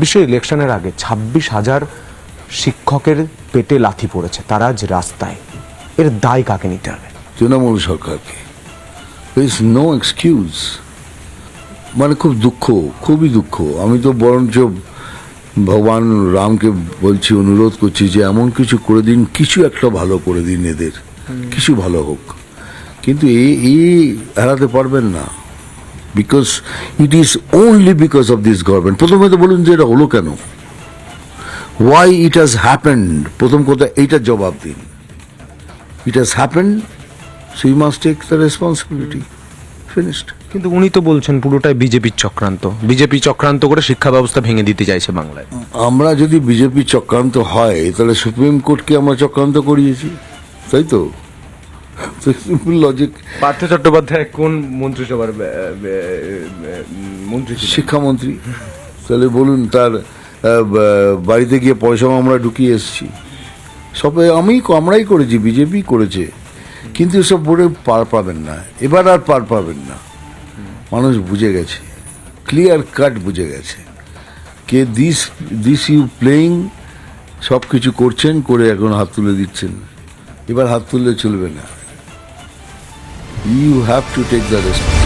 ছাব্বিশে ইলেকশনের আগে 26,000 শিক্ষকের পেটে লাথি পড়েছে, তারা আজ রাস্তায়। এর দায় কাকে নিতে হবে? তৃণমূল সরকারকে। there is no excuse। মানে খুব দুঃখ, খুবই দুঃখ। আমি তো বরঞ্চ ভগবান রামকে বলছি, অনুরোধ করছি যে এমন কিছু করে দিন, কিছু একটা ভালো করে দিন, এদের কিছু ভালো হোক। কিন্তু এই এড়াতে পারবেন না, because it is only because of this government. প্রথমে তো বলুন যে এটা হলো কেন, ওয়াই ইট হ্যাজ হ্যাপেন্ড। প্রথম কথা এইটার জবাব দিন। It has happened, so you must take the responsibility. Finished. কিন্তু উনি তো বলছেন পুরোটাই বিজেপির চক্রান্ত, বিজেপি চক্রান্ত করে শিক্ষা ব্যবস্থা ভেঙে দিতে চাইছে বাংলায়। আমরা যদি বিজেপি চক্রান্ত হয় তাহলে সুপ্রিম কোর্টকে আমরা চক্রান্ত করিয়েছি, তাই তো? Simple logic. পার্থ চট্টোপাধ্যায় কোন মন্ত্রিসভার মন্ত্রী? শিক্ষামন্ত্রী। তাহলে বলুন, তার বাড়িতে গিয়ে পয়সা আমরা ঢুকিয়ে এসেছি। সবাই আমরাই করেছি, বিজেপি করেছে। কিন্তু এসব বোর্ডে পার পাবেন না, এবার আর পার পাবেন না। মানুষ বুঝে গেছে, ক্লিয়ার কাট বুঝে গেছে কে দিস ইউ প্লেয়িং। সব কিছু করছেন, করে এখন হাত তুলে দিচ্ছেন। এবার হাত তুললে চলবে না। You have to take the responsibility.